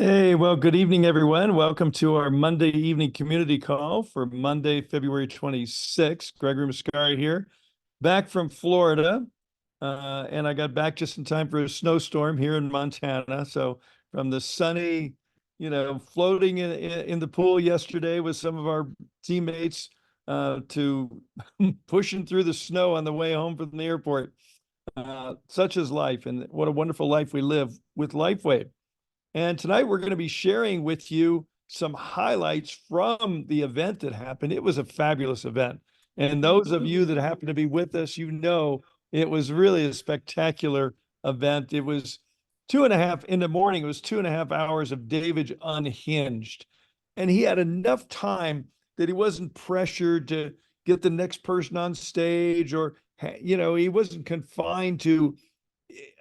Hey, well, good evening, everyone. Welcome to our Monday evening community call for Monday, February 26th. Gregory Muscari here, back from Florida. And I got back just in time for a snowstorm here in Montana. So from the sunny, floating in the pool yesterday with some of our teammates to pushing through the snow on the way home from the airport. Such is life, and what a wonderful life we live with LifeWave. And tonight we're going to be sharing with you some highlights from the event that happened. It was a fabulous event. And those of you that happen to be with us, it was really a spectacular event. It was 2.5 in the morning. It was 2.5 hours of David Unhinged. And he had enough time that he wasn't pressured to get the next person on stage, or, he wasn't confined to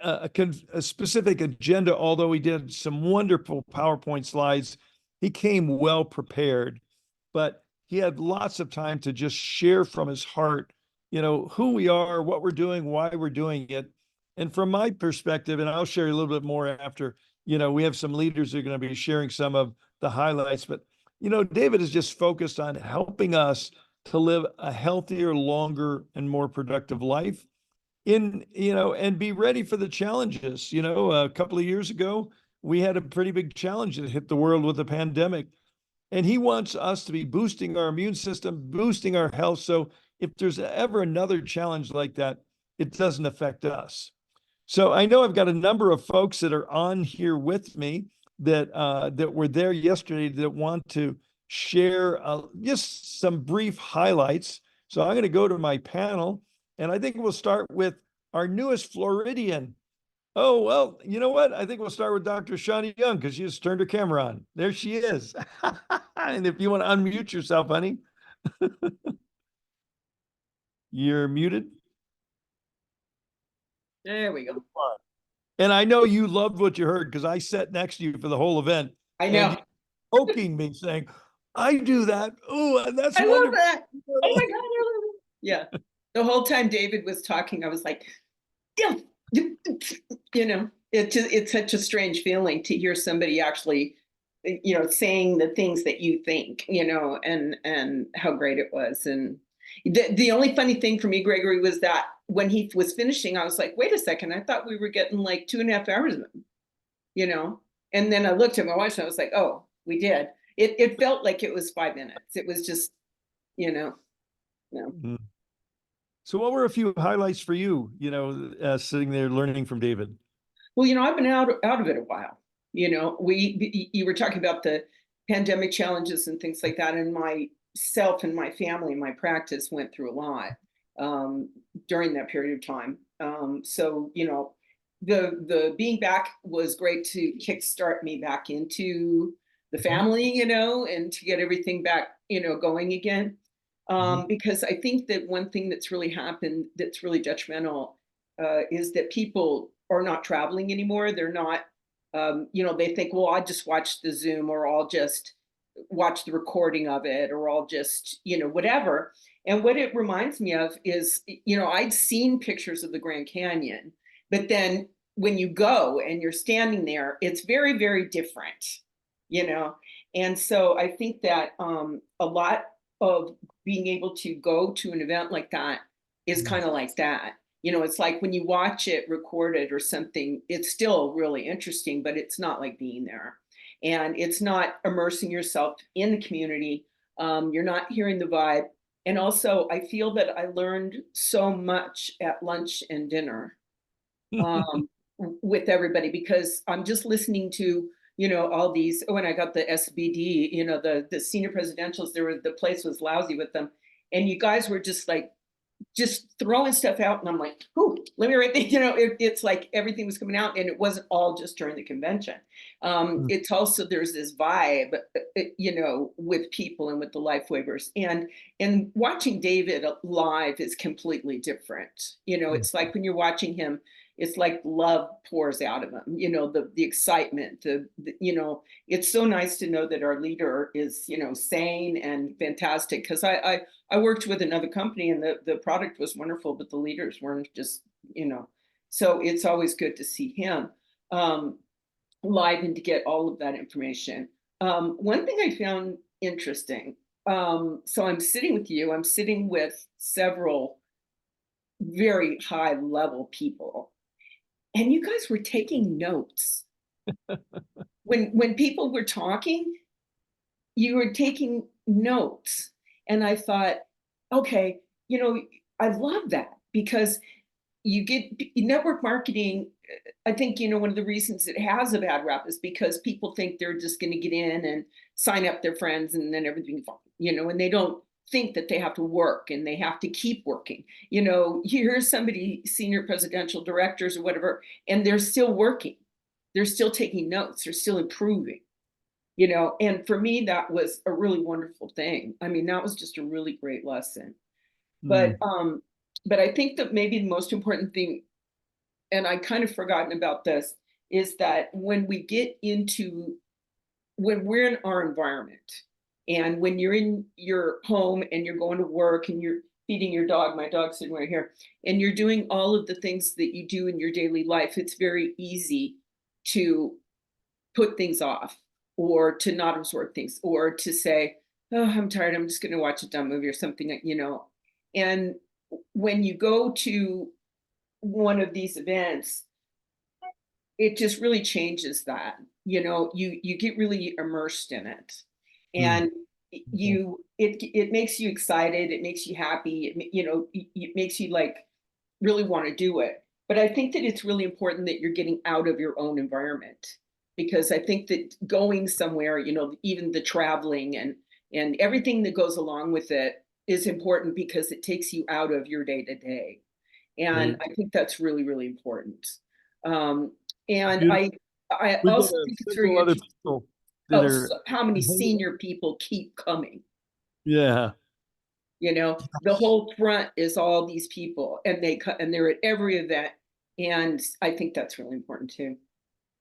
a specific agenda, although he did some wonderful PowerPoint slides. He came well prepared, but he had lots of time to just share from his heart, who we are, what we're doing, why we're doing it. And from my perspective, and I'll share a little bit more after, we have some leaders who are going to be sharing some of the highlights, but, David is just focused on helping us to live a healthier, longer, and more productive life and be ready for the challenges. A couple of years ago, we had a pretty big challenge that hit the world with the pandemic. And he wants us to be boosting our immune system, boosting our health. So if there's ever another challenge like that, it doesn't affect us. So I know I've got a number of folks that are on here with me that were there yesterday that want to share just some brief highlights. So I'm going to go to my panel, and I think we'll start with our newest Floridian. Oh, well, you know what? I think we'll start with Dr. Shawnee Young because she just turned her camera on. There she is. And if you want to unmute yourself, honey, you're muted. There we go. And I know you loved what you heard because I sat next to you for the whole event. I know. Poking me, saying, "I do that. Oh, that's I wonderful." love that. Oh my God, I love it. Yeah. The whole time David was talking, I was like, yeah, it's such a strange feeling to hear somebody actually, saying the things that you think, and how great it was. And the only funny thing for me, Gregory, was that when he was finishing, I was like, wait a second, I thought we were getting like 2.5 hours of him, and then I looked at my watch and I was like, oh, we did. It felt like it was 5 minutes. It was just, no. Mhm. So, what were a few highlights for you? Sitting there learning from David. Well, I've been out of it a while. You were talking about the pandemic challenges and things like that, and myself and my family and my practice went through a lot during that period of time. So the being back was great to kickstart me back into the family, and to get everything back, going again. Because I think that one thing that's really happened that's really detrimental is that people are not traveling anymore. They're not, they think, well, I'll just watch the Zoom, or I'll just watch the recording of it, or I'll just, whatever. And what it reminds me of is, I'd seen pictures of the Grand Canyon, but then when you go and you're standing there, it's very, very different, you know? And so I think that a lot of being able to go to an event like that is kind of like that. It's like when you watch it recorded or something, it's still really interesting, but it's not like being there. And it's not immersing yourself in the community. You're not hearing the vibe. And also, I feel that I learned so much at lunch and dinner with everybody, because I'm just listening to, all these. When I got the SBD, the senior presidentials, the place was lousy with them. And you guys were just like, just throwing stuff out, and I'm like, "Ooh, let me write that." It's like everything was coming out, and it wasn't all just during the convention. It's also, there's this vibe, with people and with the life waivers, and watching David live is completely different. It's like when you're watching him, it's like love pours out of him. The excitement, it's so nice to know that our leader is, sane and fantastic. Because I worked with another company, and the product was wonderful, but the leaders weren't just, so it's always good to see him. live and to get all of that information. One thing I found interesting, so I'm sitting with you, I'm sitting with several very high level people, and you guys were taking notes. When people were talking, you were taking notes. And I thought, okay, I love that because you get network marketing. I think, one of the reasons it has a bad rap is because people think they're just going to get in and sign up their friends and then everything's fine, and they don't think that they have to work and they have to keep working. Here's somebody, senior presidential directors or whatever, and they're still working. They're still taking notes. They're still improving. And for me, that was a really wonderful thing. I mean, that was just a really great lesson. Mm. But I think that maybe the most important thing, and I kind of forgotten about this, is that when we're in our environment, and when you're in your home and you're going to work and you're feeding your dog, my dog's sitting right here, and you're doing all of the things that you do in your daily life, it's very easy to put things off, or to not absorb things, or to say, oh, I'm tired, I'm just going to watch a dumb movie or something, And when you go to one of these events, it just really changes that. You get really immersed in it, Mm. and it makes you excited, it makes you happy, it makes you like really want to do it. But I think that it's really important that you're getting out of your own environment, because I think that going somewhere, even the traveling and everything that goes along with it is important, because it takes you out of your day to day. And Right. I think that's really, really important. Um, and Beautiful. I We've got also think it's very several other interesting, people that are, how many senior people keep coming. yeah. The whole front is all these people, and they're at every event, and I think that's really important too.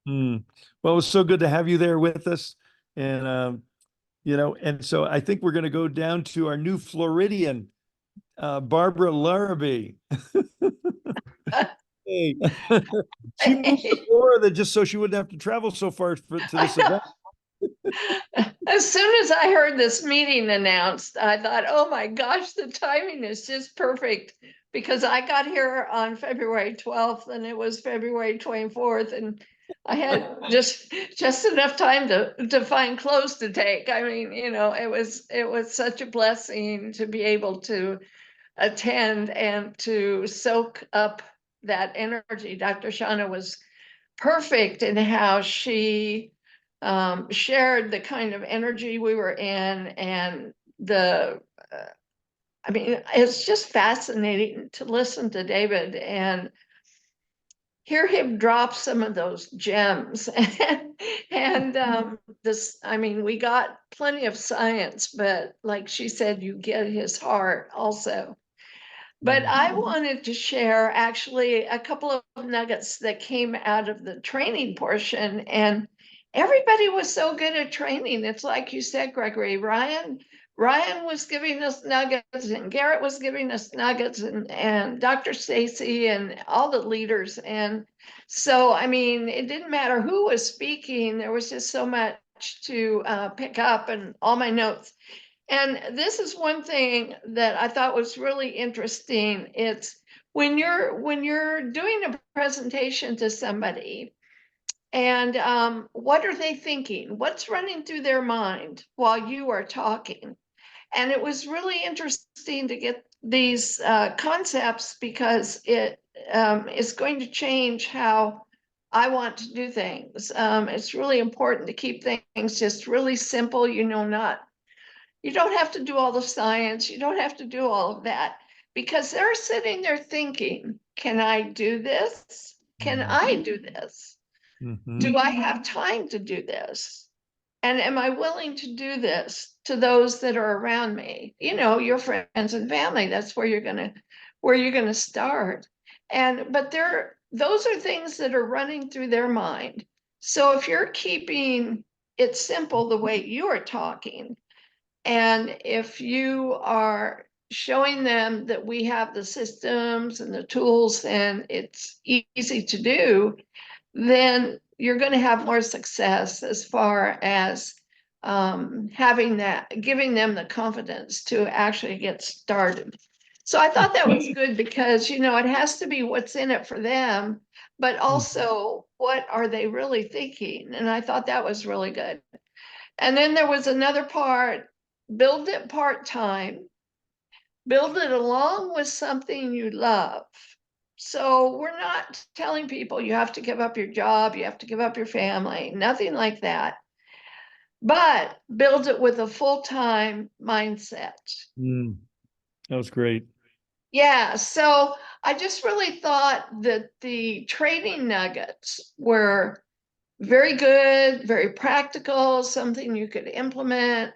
Mm. Well, it was so good to have you there with us. And, and so I think we're going to go down to our new Floridian, Barbara Larrabee. Hey. She moved to Florida just so she wouldn't have to travel so far to this event. As soon as I heard this meeting announced, I thought, oh my gosh, the timing is just perfect, because I got here on February 12th and it was February 24th, and I had just enough time to find clothes to take. I mean, it was such a blessing to be able to attend and to soak up that energy. Dr. Shauna was perfect in how she shared the kind of energy we were in, and I mean, it's just fascinating to listen to David and hear him drop some of those gems. And I mean, we got plenty of science, but like she said, you get his heart also. But I wanted to share actually a couple of nuggets that came out of the training portion. And everybody was so good at training. It's like you said, Gregory. Ryan was giving us nuggets, and Garrett was giving us nuggets, and Dr. Stacy and all the leaders. And so, I mean, it didn't matter who was speaking. There was just so much to pick up, and all my notes. And this is one thing that I thought was really interesting. It's when you're doing a presentation to somebody, and what are they thinking? What's running through their mind while you are talking? And it was really interesting to get these concepts, because it is going to change how I want to do things. It's really important to keep things just really simple, not you don't have to do all the science. You don't have to do all of that, because they're sitting there thinking, can I do this? Can I do this? Do I have time to do this? And am I willing to do this to those that are around me? Your friends and family, that's where you're gonna start. But those are things that are running through their mind. So if you're keeping it simple the way you are talking, and if you are showing them that we have the systems and the tools and it's easy to do, then you're going to have more success as far as having that, giving them the confidence to actually get started. So I thought that was good because, it has to be what's in it for them, but also what are they really thinking? And I thought that was really good. And then there was another part, build it part-time, build it along with something you love. So we're not telling people you have to give up your job, you have to give up your family, nothing like that. But build it with a full-time mindset. That was great. Yeah, so I just really thought that the training nuggets were very good, very practical, something you could implement.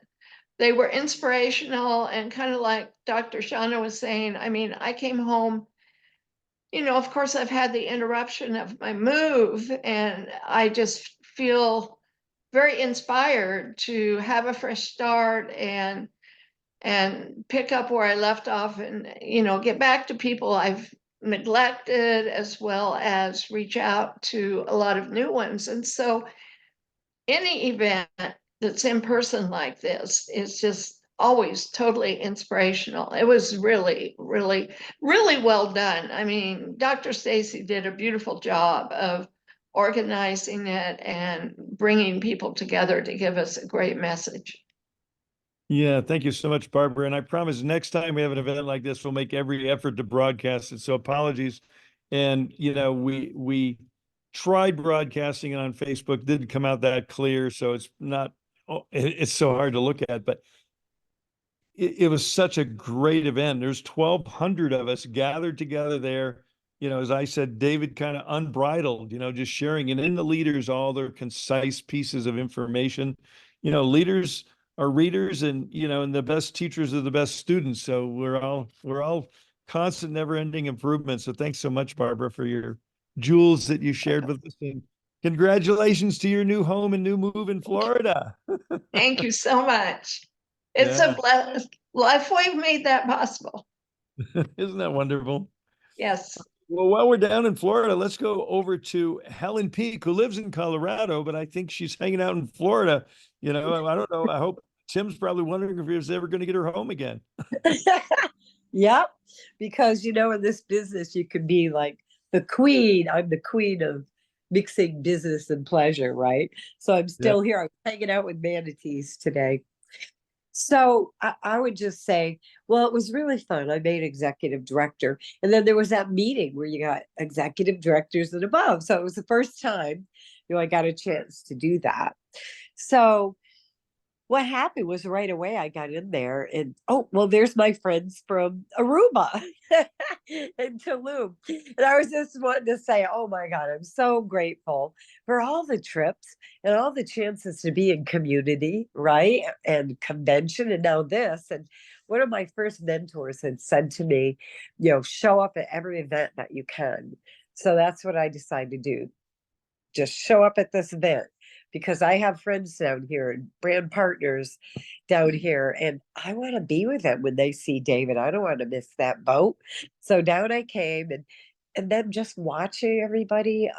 They were inspirational, and kind of like Dr. Shauna was saying, I mean, I came home, of course, I've had the interruption of my move, and I just feel very inspired to have a fresh start and pick up where I left off, and get back to people I've neglected, as well as reach out to a lot of new ones. And so any event that's in person like this is just always totally inspirational. It was really, really, really well done. I mean, Dr. Stacy did a beautiful job of organizing it and bringing people together to give us a great message. Yeah, thank you so much, Barbara. And I promise next time we have an event like this, we'll make every effort to broadcast it. So apologies. And we tried broadcasting it on Facebook, didn't come out that clear, so it's not. It's so hard to look at, but it was such a great event. There's 1,200 of us gathered together there. As I said, David kind of unbridled, just sharing, and in the leaders, all their concise pieces of information. Leaders are readers, and and the best teachers are the best students. So we're all constant, never-ending improvement. So thanks so much, Barbara, for your jewels that you shared with us. And congratulations to your new home and new move in Florida. Thank you so much. It's a LifeWave made that possible. Isn't that wonderful? Yes. Well, while we're down in Florida, let's go over to Helen Peak, who lives in Colorado, but I think she's hanging out in Florida. I don't know. I hope Tim's probably wondering if he was ever going to get her home again. Yep. Because, in this business, you can be like the queen. I'm the queen of mixing business and pleasure, right? So I'm still here. I'm hanging out with manatees today. So I would just say, well, it was really fun. I made executive director. And then there was that meeting where you got executive directors and above. So it was the first time, I got a chance to do that. So what happened was right away I got in there and, oh, well, there's my friends from Aruba and Tulum. And I was just wanting to say, oh my God, I'm so grateful for all the trips and all the chances to be in community, right? And convention, and now this. And one of my first mentors had said to me, show up at every event that you can. So that's what I decided to do. Just show up at this event, because I have friends down here and brand partners down here, and I want to be with them when they see David. I don't want to miss that boat. So down I came, and then just watching everybody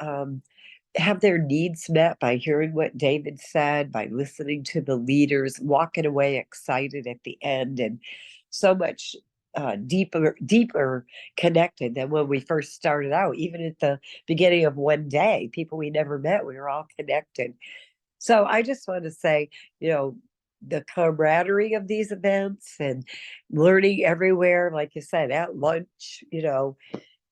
have their needs met by hearing what David said, by listening to the leaders, walking away excited at the end, and so much deeper connected than when we first started out. Even at the beginning of one day, people we never met, we were all connected. So I just want to say, the camaraderie of these events and learning everywhere, like you said, at lunch,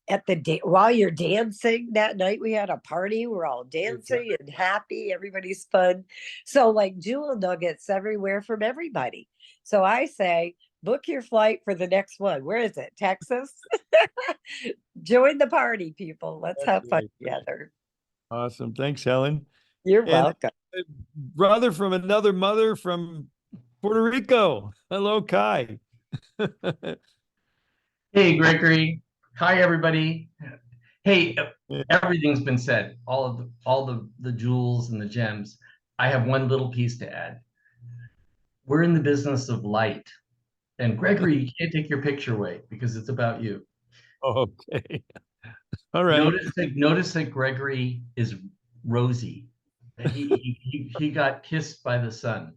at the while you're dancing that night, we had a party, we're all dancing and happy, everybody's fun. So like jewel nuggets everywhere from everybody. So I say, book your flight for the next one. Where is it? Texas? Join the party, people. Let's have fun together. Awesome. Thanks, Helen. You're welcome. Brother from another mother from Puerto Rico. Hello, Kai. Hey, Gregory. Hi, everybody. Hey, everything's been said. All the jewels and the gems. I have one little piece to add. We're in the business of light. And Gregory, you can't take your picture away because it's about you. Okay. All right. Notice that Gregory is Rosie. He got kissed by the sun.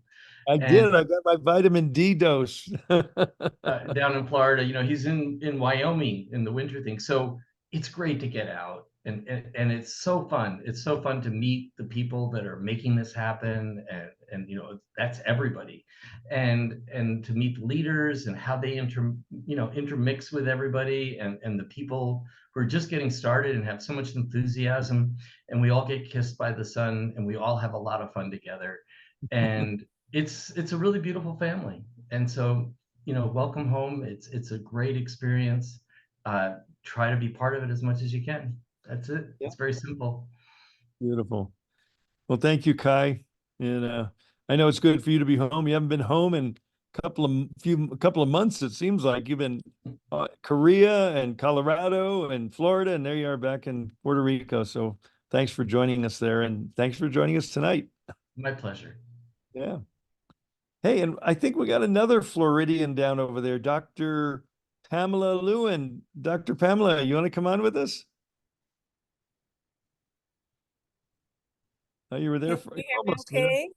I And- did. I got my vitamin D dose. Down in Florida, he's in Wyoming in the winter thing. So it's great to get out, and it's so fun. It's so fun to meet the people that are making this happen, and that's everybody, and to meet the leaders and how they intermix with everybody, and the people who are just getting started and have so much enthusiasm, and we all get kissed by the sun, and we all have a lot of fun together, and it's a really beautiful family. And so, welcome home. It's a great experience. Try to be part of it as much as you can. That's it. Yeah. It's very simple. Beautiful. Well, thank you, Kai. And I know it's good for you to be home. You haven't been home in a couple of months. It seems like you've been Korea and Colorado and Florida, and there you are back in Puerto Rico. So thanks for joining us there, and thanks for joining us tonight. My pleasure. Yeah. Hey, and I think we got another Floridian down over there, Dr. Pamela Lewin. Dr. Pamela, you want to come on with us? Oh, you were there for Can you hear me almost, you know. okay?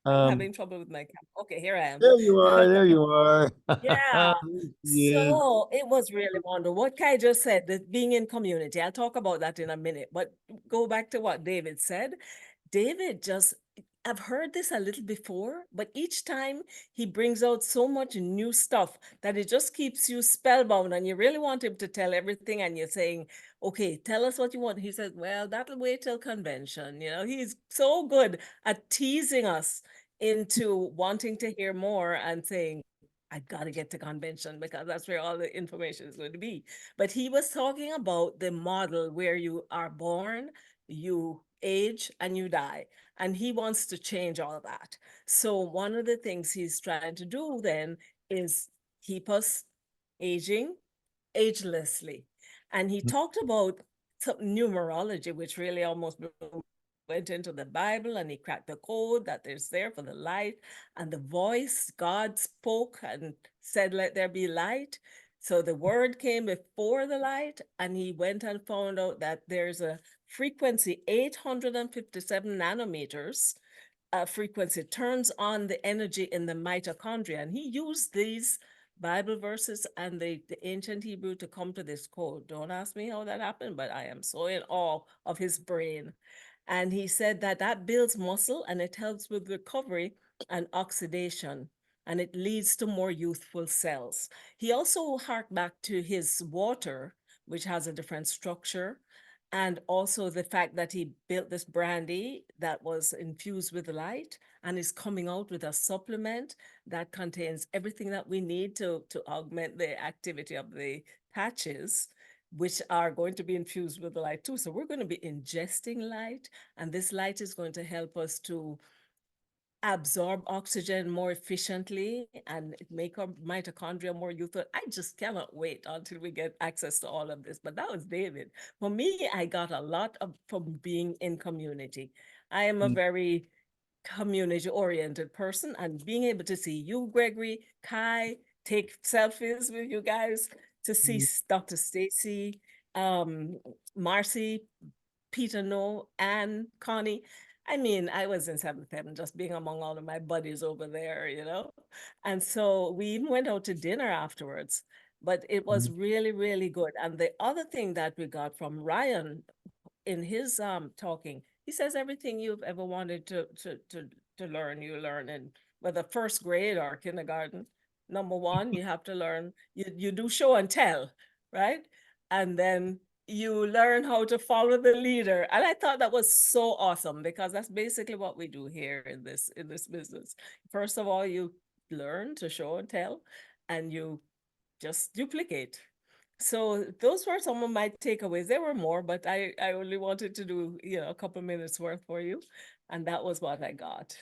I'm Um, having trouble with my camera. Okay, here I am. there you are. There you are. Yeah. Yeah. So it was really wonderful. What Kai just said, that being in community, I'll talk about that in a minute, but go back to what David said. David just, I've heard this a little before, but each time he brings out so much new stuff that it just keeps you spellbound, and you really want him to tell everything, and you're saying, okay, tell us what you want. He says, well, that'll wait till convention. He's so good at teasing us into wanting to hear more and saying, I got to get to convention because that's where all the information is going to be. But he was talking about the model where you are born, you age, and you die. And he wants to change all that. So one of the things he's trying to do then is keep us aging agelessly. And he talked about some numerology, which really almost went into the Bible, and he cracked the code that is there for the light, and the voice, God spoke and said, let there be light. So the word came before the light, and he went and found out that there's a frequency, 857 nanometers, frequency turns on the energy in the mitochondria. And he used these Bible verses and the ancient Hebrew to come to this code. Don't ask me how that happened, but I am so in awe of his brain. And he said that builds muscle, and it helps with recovery and oxidation, and it leads to more youthful cells. He also harked back to his water, which has a different structure, and also the fact that he built this brandy that was infused with light and is coming out with a supplement that contains everything that we need to augment the activity of the patches, which are going to be infused with the light too. So we're going to be ingesting light, and this light is going to help us to absorb oxygen more efficiently and make our mitochondria more youthful. I just cannot wait until we get access to all of this. But that was David. For me, I got a lot from being in community. I am a very community-oriented person, and being able to see you, Gregory, Kai, take selfies with you guys, to see Dr. Stacy, Marcy, Peter No, and Connie. I mean, I was in seventh heaven just being among all of my buddies over there, And so we even went out to dinner afterwards, but it was really, really good. And the other thing that we got from Ryan in his talking, he says everything you've ever wanted to learn, you learn in whether first grade or kindergarten. Number one, you have to learn, you do show and tell, right? And then you learn how to follow the leader. And I thought that was so awesome, because that's basically what we do here in this business. First of all, you learn to show and tell, and you just duplicate. So those were some of my takeaways. There were more, but I only wanted to do, a couple minutes worth for you. And that was what I got.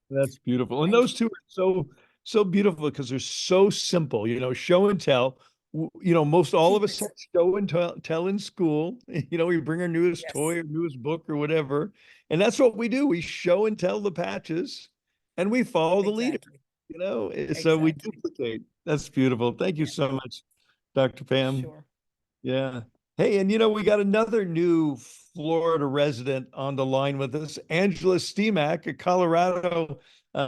That's beautiful. And Thank those two are so beautiful because they're so simple, show and tell. Most all of us Yes. show and tell in school. We bring our newest Yes. toy or newest book or whatever. And that's what we do. We show and tell the patches, and we follow the leader, Exactly. so we Exactly. duplicate. That's beautiful. Thank you Yeah. so much, Dr. Pam. Sure. Yeah. Hey, and you know, we got another new Florida resident on the line with us, Angela Steemack, a Colorado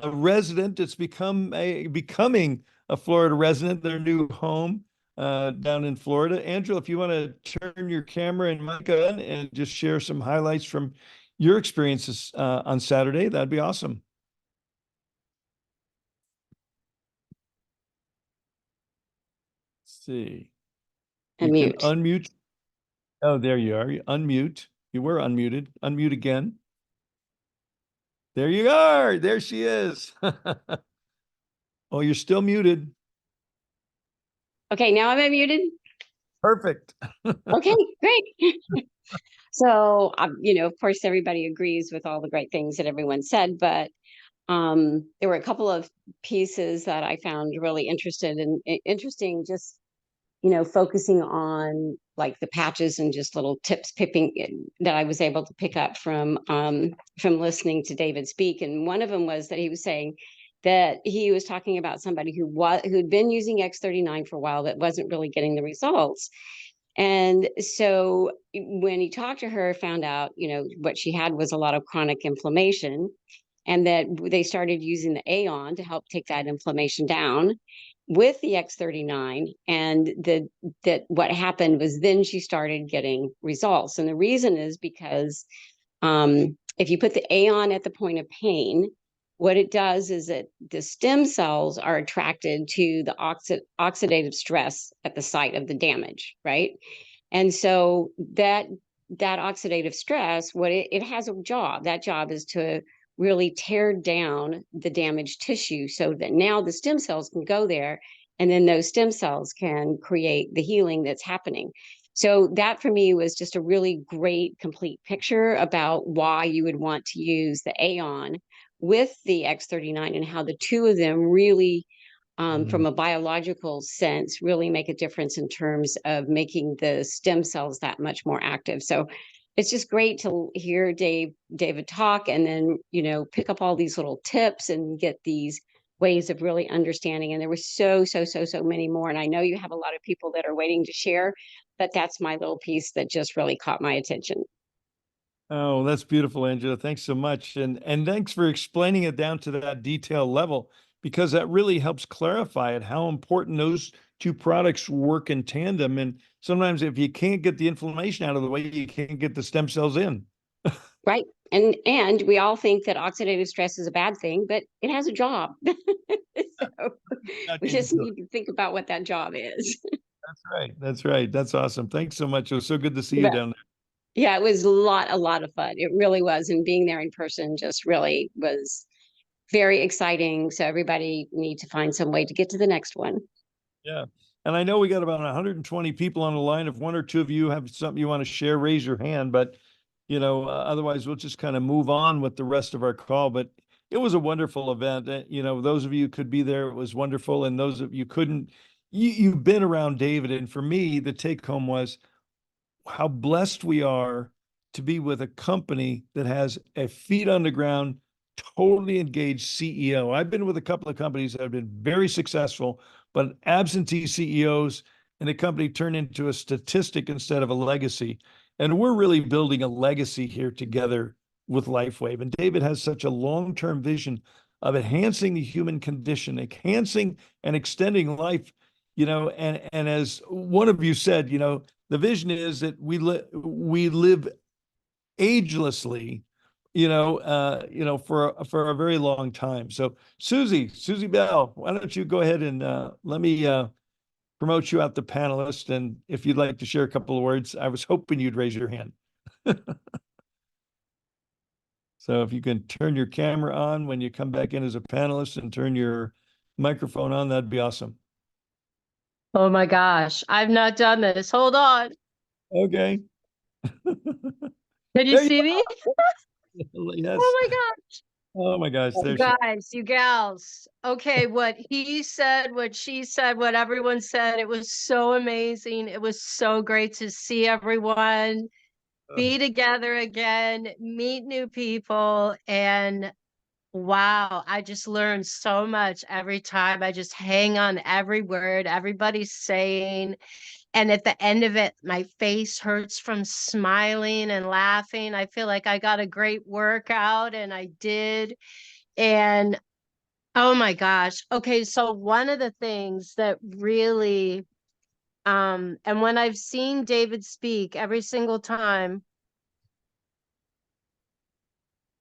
resident. It's becoming a Florida resident, their new home down in Florida. Angela, if you want to turn your camera and mic on and just share some highlights from your experiences on Saturday, that'd be awesome. Let's see. You can Unmute. unmute. Oh, there you are. You unmute. You were unmuted. Unmute again. There you are. There she is. Oh, you're still muted. Okay, now I'm unmuted. Perfect. Okay, great. So, you know, of course, everybody agrees with all the great things that everyone said, but there were a couple of pieces that I found really interesting, just, you know, focusing on like the patches and just little tips that I was able to pick up from listening to David speak. And one of them was that he was saying that he was talking about somebody who'd been using X39 for a while that wasn't really getting the results. And so when he talked to her, found out, you know, what she had was a lot of chronic inflammation, and that they started using the Aeon to help take that inflammation down with the X39. And that what happened was then she started getting results. And the reason is because if you put the Aeon at the point of pain, what it does is that the stem cells are attracted to the oxidative stress at the site of the damage, right? And so that oxidative stress, it has a job. That job is to really tear down the damaged tissue so that now the stem cells can go there, and then those stem cells can create the healing that's happening. So that for me was just a really great complete picture about why you would want to use the Aeon with the X39 and how the two of them really, from a biological sense, really make a difference in terms of making the stem cells that much more active. So it's just great to hear David talk, and then, you know, pick up all these little tips and get these ways of really understanding. And there were so many more. And I know you have a lot of people that are waiting to share, but that's my little piece that just really caught my attention. Oh, that's beautiful, Angela. Thanks so much. And thanks for explaining it down to that detail level, because that really helps clarify it, how important those two products work in tandem. And sometimes if you can't get the inflammation out of the way, you can't get the stem cells in. Right. And we all think that oxidative stress is a bad thing, but it has a job. So we just need to think about what that job is. That's right. That's right. That's awesome. Thanks so much. It was so good to see you Yeah. down there. Yeah, it was a lot of fun. It really was. And being there in person just really was very exciting. So everybody need to find some way to get to the next one. Yeah. And I know we got about 120 people on the line. If one or two of you have something you want to share, raise your hand. But, you know, otherwise we'll just kind of move on with the rest of our call. But it was a wonderful event. You know, those of you who could be there, it was wonderful. And those of you couldn't, you've been around David. And for me, the take home was how blessed we are to be with a company that has a feet on the ground, totally engaged CEO. I've been with a couple of companies that have been very successful, but absentee CEOs, and the company turned into a statistic instead of a legacy. And we're really building a legacy here together with LifeWave. And David has such a long-term vision of enhancing the human condition, enhancing and extending life, you know, and as one of you said, you know, the vision is that we live agelessly, you know, for a very long time. So Susie Bell, why don't you go ahead and let me promote you out the panelist. And if you'd like to share a couple of words, I was hoping you'd raise your hand. So if you can turn your camera on when you come back in as a panelist and turn your microphone on, that'd be awesome. Oh my gosh, I've not done this. Hold on. Okay. Can you There you see me? Yes. Oh my gosh. Oh my gosh. You There she guys, you gals. Okay, what he said, what she said, what everyone said, it was so amazing. It was so great to see everyone be together again, meet new people, and wow, I just learned so much every time. I just hang on every word everybody's saying. And at the end of it, my face hurts from smiling and laughing. I feel like I got a great workout, and I did. And oh my gosh. Okay, so one of the things that really and when I've seen David speak every single time,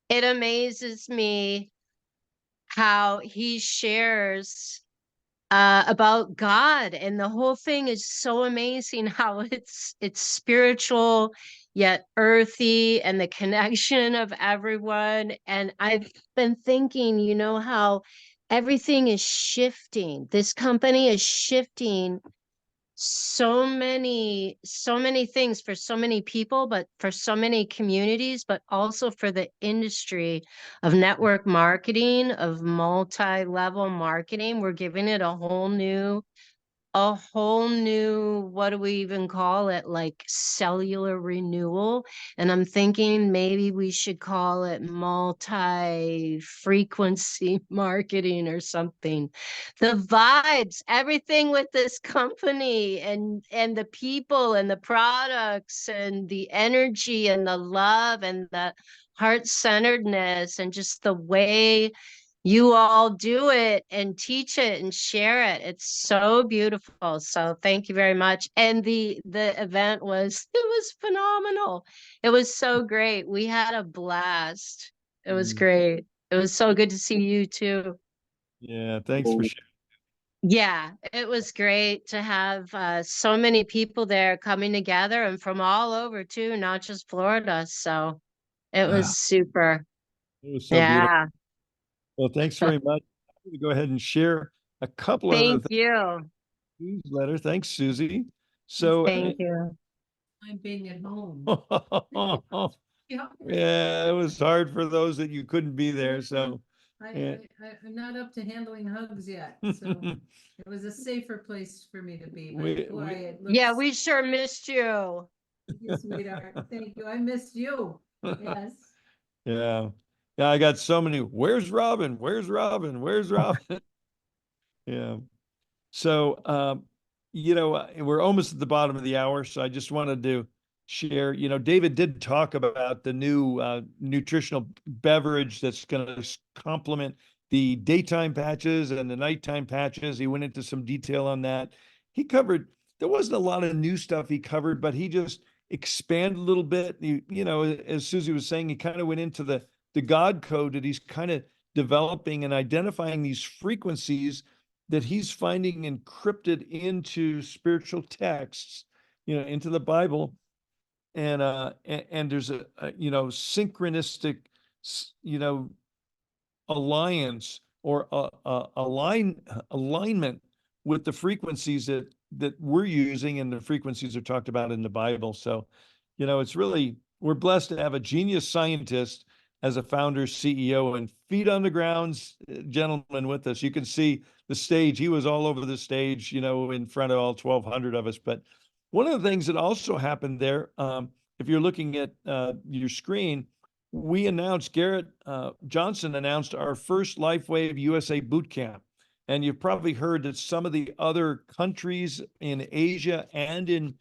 it amazes me how he shares about God, and the whole thing is so amazing how it's spiritual yet earthy, and the connection of everyone. And I've been thinking, how everything is shifting. This company is shifting so many things for so many people, but for so many communities, but also for the industry of network marketing, of multi-level marketing. We're giving it a whole new, what do we even call it, like cellular renewal. And I'm thinking maybe we should call it multi-frequency marketing or something. The vibes, everything with this company, and the people and the products and the energy and the love and the heart-centeredness, and just the way you all do it and teach it and share it. It's so beautiful. So thank you very much. And the event was phenomenal. It was so great. We had a blast. It was great. It was so good to see you too. Yeah, thanks for sharing. Yeah, it was great to have so many people there coming together, and from all over too, not just Florida. So it was super. It was so beautiful. Yeah. Well, thanks very much. I'm going to go ahead and share a couple of Thank other you. newsletter. Thanks, Susie. So, Thank you. I'm being at home. Yeah. yeah, it was hard for those that you couldn't be there. So, yeah. I'm not up to handling hugs yet, so it was a safer place for me to be, but boy, it Yeah, looks, we sure missed you. you sweetheart. Thank you. I missed you. Yes. Yeah. Yeah, I got so many. Where's Robin? Where's Robin? Where's Robin? Yeah. So, we're almost at the bottom of the hour. So I just wanted to share, David did talk about the new nutritional beverage that's going to complement the daytime patches and the nighttime patches. He went into some detail on that. There wasn't a lot of new stuff he covered, but he just expanded a little bit. As Susie was saying, he kind of went into the God code that he's kind of developing and identifying these frequencies that he's finding encrypted into spiritual texts, into the Bible. And there's a synchronistic, alliance or alignment with the frequencies that we're using, and the frequencies are talked about in the Bible. So, it's really, we're blessed to have a genius scientist as a founder, CEO, and feet on the ground gentleman with us. You can see the stage. He was all over the stage, in front of all 1,200 of us. But one of the things that also happened there, if you're looking at your screen, we announced, Garrett Johnson announced our first LifeWave USA boot camp. And you've probably heard that some of the other countries in Asia and in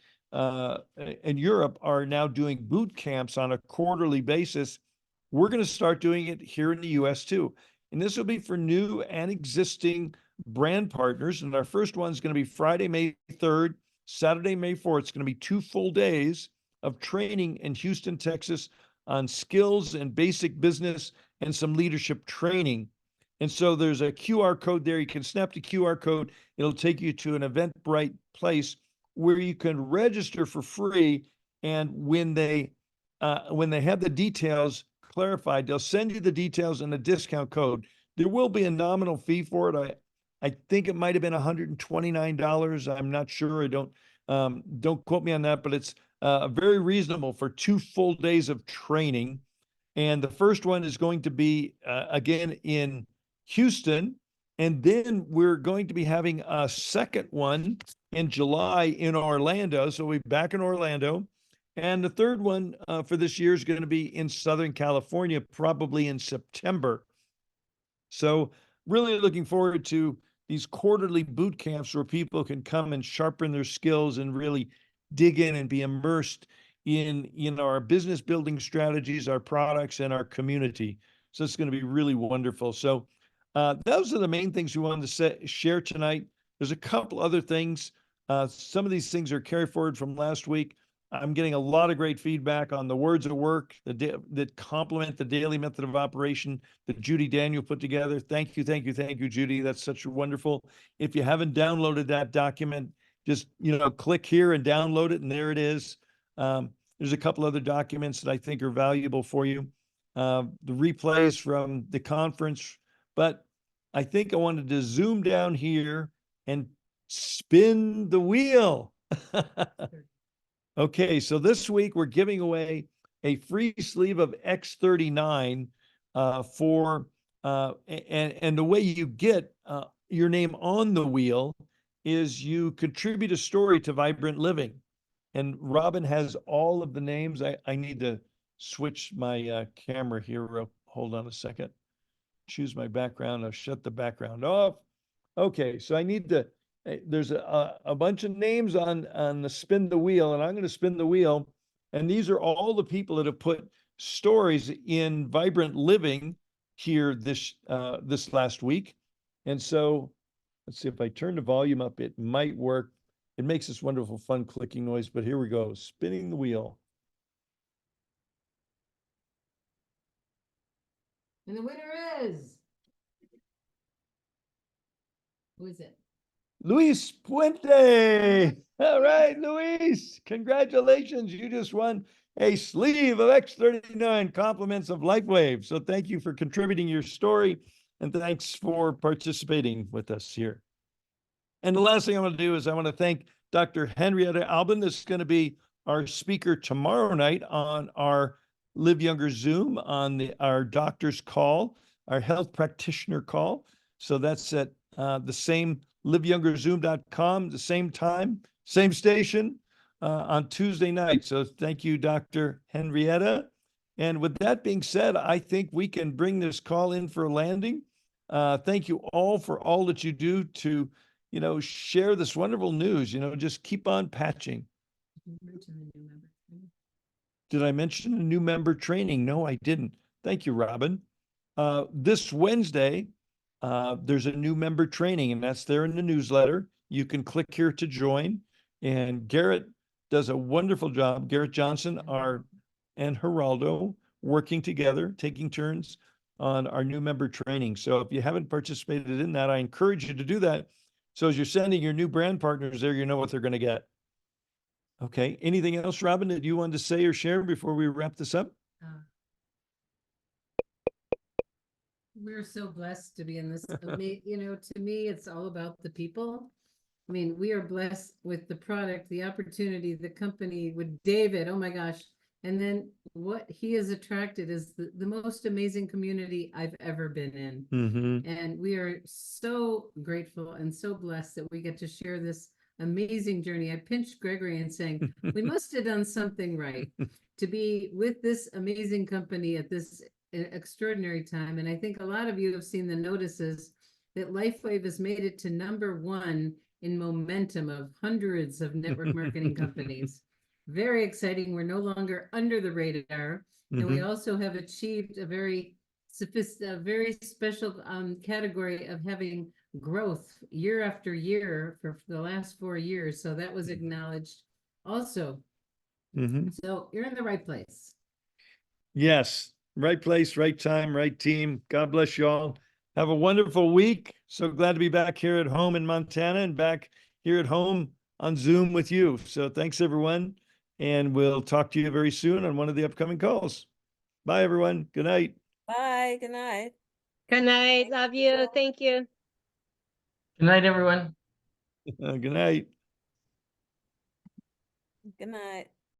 Europe are now doing boot camps on a quarterly basis. We're going to start doing it here in the US too. And this will be for new and existing brand partners. And our first one is going to be Friday, May 3rd, Saturday, May 4th. It's going to be 2 full days of training in Houston, Texas on skills and basic business and some leadership training. And so there's a QR code there. You can snap the QR code. It'll take you to an Eventbrite place where you can register for free. And when they have the details clarified, they'll send you the details and a discount code. There will be a nominal fee for it. I think it might have been $129. I'm not sure. Don't quote me on that, but it's very reasonable for 2 full days of training. And the first one is going to be again in Houston. And then we're going to be having a second one in July in Orlando. So we'll be back in Orlando. And the third one for this year is going to be in Southern California, probably in September. So really looking forward to these quarterly boot camps where people can come and sharpen their skills and really dig in and be immersed in our business building strategies, our products, and our community. So it's going to be really wonderful. So those are the main things we wanted to share tonight. There's a couple other things. Some of these things are carry forward from last week. I'm getting a lot of great feedback on the words of work that complement the daily method of operation that Judy Daniel put together. Thank you, thank you, thank you, Judy. That's such wonderful. If you haven't downloaded that document, just click here and download it, and there it is. There's a couple other documents that I think are valuable for you. The replays from the conference, but I think I wanted to zoom down here and spin the wheel. Okay, so this week we're giving away a free sleeve of X39 and the way you get your name on the wheel is you contribute a story to Vibrant Living. And Robin has all of the names. I need to switch my camera here. Hold on a second. Choose my background. I'll shut the background off. Okay, so I need to, there's a bunch of names on the spin the wheel, and I'm going to spin the wheel. And these are all the people that have put stories in Vibrant Living here this last week. And so let's see if I turn the volume up, it might work. It makes this wonderful fun clicking noise, but here we go, spinning the wheel. And the winner is. Who is it? Luis Puente. All right, Luis, congratulations. You just won a sleeve of X39 compliments of LifeWave. So thank you for contributing your story, and thanks for participating with us here. And the last thing I want to do is I want to thank Dr. Henrietta Albin. This is going to be our speaker tomorrow night on our Live Younger Zoom on our doctor's call, our health practitioner call. So that's at the same liveyoungerzoom.com, the same time, same station on Tuesday night. So thank you, Dr. Henrietta. And with that being said, I think we can bring this call in for a landing. Thank you all for all that you do to share this wonderful news. Just keep on patching. Did I mention a new member training? No, I didn't. Thank you, Robin. This Wednesday, there's a new member training, and that's there in the newsletter. You can click here to join. And Garrett does a wonderful job. Garrett Johnson and Geraldo working together, taking turns on our new member training. So if you haven't participated in that, I encourage you to do that. So as you're sending your new brand partners there, you know what they're going to get. Okay. Anything else, Robin, that you wanted to say or share before we wrap this up? We're so blessed to be in this. To me, it's all about the people. I mean, we are blessed with the product, the opportunity, the company, with David. Oh my gosh. And then what he has attracted is the most amazing community I've ever been in. Mm-hmm. And we are so grateful and so blessed that we get to share this amazing journey. I pinched Gregory and saying, we must have done something right to be with this amazing company at this extraordinary time. And I think a lot of you have seen the notices that LifeWave has made it to #1 in momentum of hundreds of network marketing companies. Very exciting. We're no longer under the radar. And we also have achieved a very special category of having growth year after year for the last 4 years. So that was acknowledged also. So you're in the right place. Yes. Right place, right time, right team. God bless you all. Have a wonderful week. So glad to be back here at home in Montana and back here at home on Zoom with you. So thanks, everyone. And we'll talk to you very soon on one of the upcoming calls. Bye, everyone. Good night. Bye. Good night. Good night. Love you. Thank you. Good night, everyone. Good night. Good night.